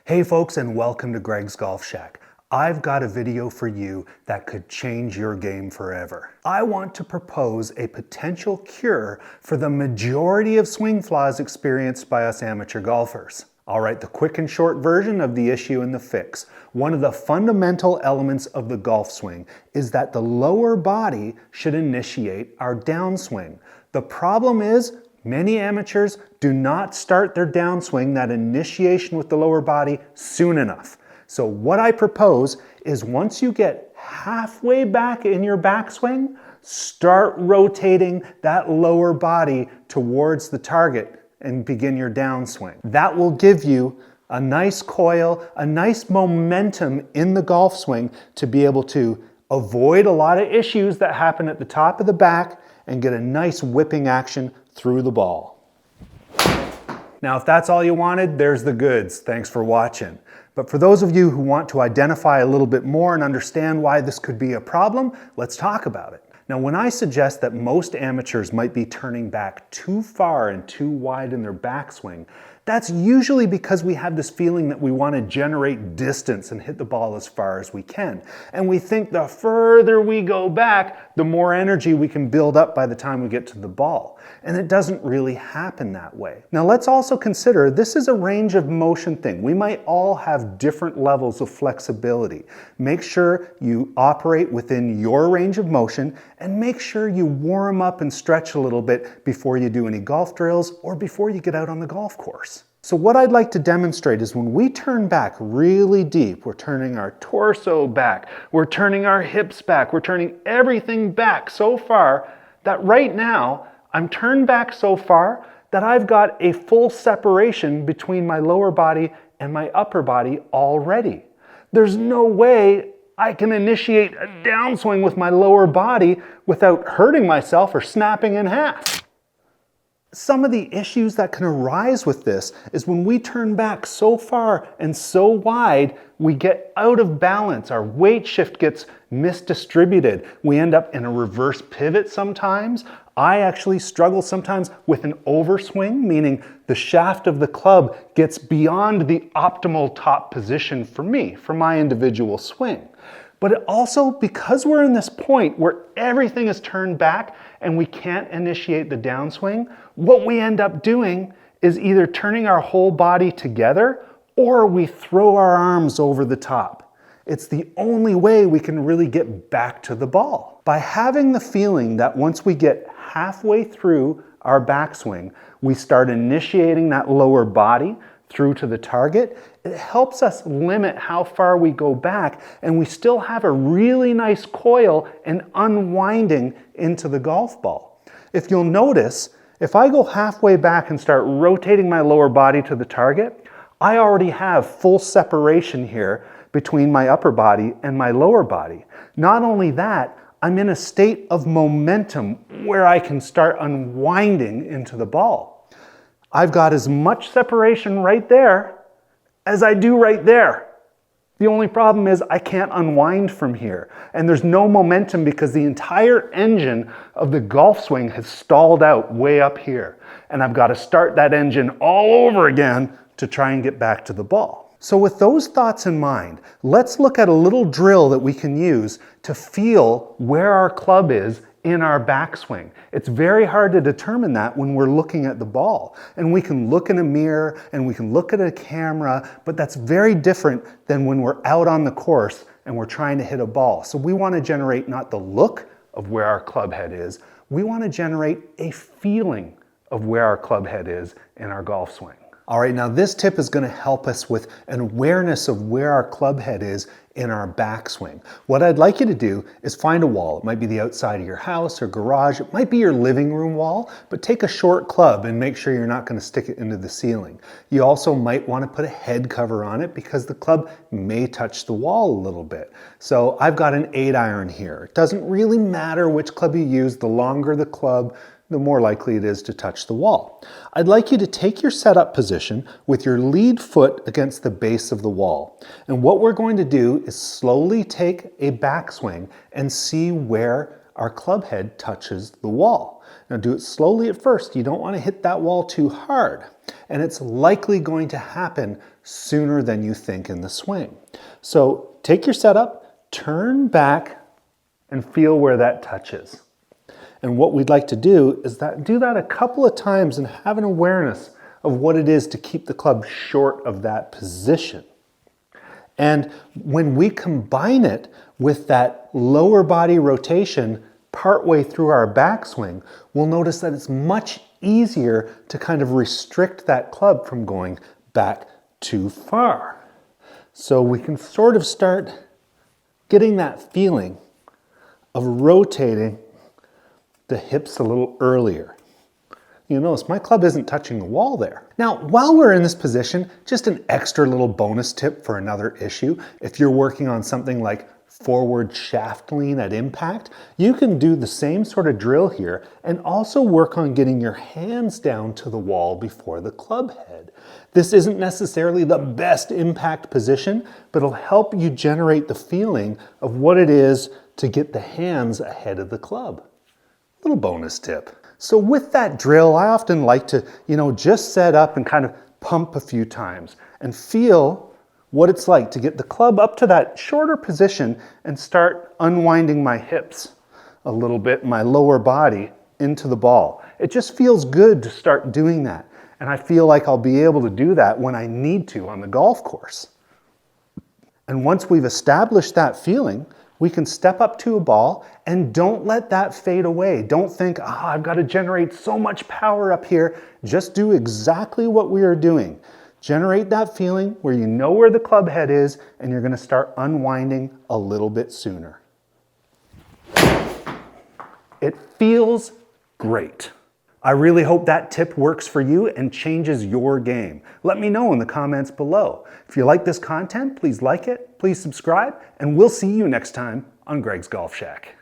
Hey folks, and welcome to Greg's Golf Shack. I've got a video for you that could change your game forever. I want to propose a potential cure for the majority of swing flaws experienced by us amateur golfers. All right, the quick and short version of the issue and the fix. One of the fundamental elements of the golf swing is that the lower body should initiate our downswing. The problem is, many amateurs do not start their downswing, that initiation with the lower body, soon enough. So what I propose is once you get halfway back in your backswing, start rotating that lower body towards the target and begin your downswing. That will give you a nice coil, a nice momentum in the golf swing to be able to avoid a lot of issues that happen at the top of the back and get a nice whipping action through the ball. Now, if that's all you wanted, there's the goods. Thanks for watching. But for those of you who want to identify a little bit more and understand why this could be a problem, let's talk about it. Now, when I suggest that most amateurs might be turning back too far and too wide in their backswing, that's usually because we have this feeling that we want to generate distance and hit the ball as far as we can. And we think the further we go back, the more energy we can build up by the time we get to the ball. And it doesn't really happen that way. Now let's also consider this is a range of motion thing. We might all have different levels of flexibility. Make sure you operate within your range of motion and make sure you warm up and stretch a little bit before you do any golf drills or before you get out on the golf course. So what I'd like to demonstrate is when we turn back really deep, we're turning our torso back, we're turning our hips back, we're turning everything back so far that right now I'm turned back so far that I've got a full separation between my lower body and my upper body already. There's no way I can initiate a downswing with my lower body without hurting myself or snapping in half. Some of the issues that can arise with this is when we turn back so far and so wide, we get out of balance. Our weight shift gets misdistributed. We end up in a reverse pivot sometimes. I actually struggle sometimes with an overswing, meaning the shaft of the club gets beyond the optimal top position for me, for my individual swing. But it also, because we're in this point where everything is turned back and we can't initiate the downswing, what we end up doing is either turning our whole body together or we throw our arms over the top. It's the only way we can really get back to the ball. By having the feeling that once we get halfway through our backswing, we start initiating that lower body through to the target, it helps us limit how far we go back and we still have a really nice coil and unwinding into the golf ball. If you'll notice, if I go halfway back and start rotating my lower body to the target, I already have full separation here between my upper body and my lower body. Not only that, I'm in a state of momentum where I can start unwinding into the ball. I've got as much separation right there as I do right there. The only problem is I can't unwind from here. And there's no momentum because the entire engine of the golf swing has stalled out way up here. And I've got to start that engine all over again to try and get back to the ball. So with those thoughts in mind, let's look at a little drill that we can use to feel where our club is in our backswing. It's very hard to determine that when we're looking at the ball. And we can look in a mirror and we can look at a camera, but that's very different than when we're out on the course and we're trying to hit a ball. So we want to generate not the look of where our club head is, we want to generate a feeling of where our club head is in our golf swing. All right, now this tip is going to help us with an awareness of where our club head is in our backswing. What I'd like you to do is find a wall. It might be the outside of your house or garage. It might be your living room wall, but take a short club and make sure you're not going to stick it into the ceiling. You also might want to put a head cover on it because the club may touch the wall a little bit. So I've got an 8-iron here. It doesn't really matter which club you use. The longer the club, the more likely it is to touch the wall. I'd like you to take your setup position with your lead foot against the base of the wall. And what we're going to do is slowly take a backswing and see where our club head touches the wall. Now do it slowly at first. You don't want to hit that wall too hard. And it's likely going to happen sooner than you think in the swing. So take your setup, turn back, and feel where that touches. And what we'd like to do is do that a couple of times and have an awareness of what it is to keep the club short of that position. And when we combine it with that lower body rotation partway through our backswing, we'll notice that it's much easier to kind of restrict that club from going back too far. So we can sort of start getting that feeling of rotating the hips a little earlier. You notice my club isn't touching the wall there. Now, while we're in this position, just an extra little bonus tip for another issue. If you're working on something like forward shaft lean at impact, you can do the same sort of drill here and also work on getting your hands down to the wall before the club head. This isn't necessarily the best impact position, but it'll help you generate the feeling of what it is to get the hands ahead of the club. Little bonus tip. So with that drill, I often like to, just set up and kind of pump a few times and feel what it's like to get the club up to that shorter position and start unwinding my hips a little bit, my lower body into the ball. It just feels good to start doing that. And I feel like I'll be able to do that when I need to on the golf course. And once we've established that feeling, we can step up to a ball and don't let that fade away. Don't think, I've got to generate so much power up here. Just do exactly what we are doing. Generate that feeling where you know where the club head is and you're going to start unwinding a little bit sooner. It feels great. I really hope that tip works for you and changes your game. Let me know in the comments below. If you like this content, please like it, please subscribe, and we'll see you next time on Greg's Golf Shack.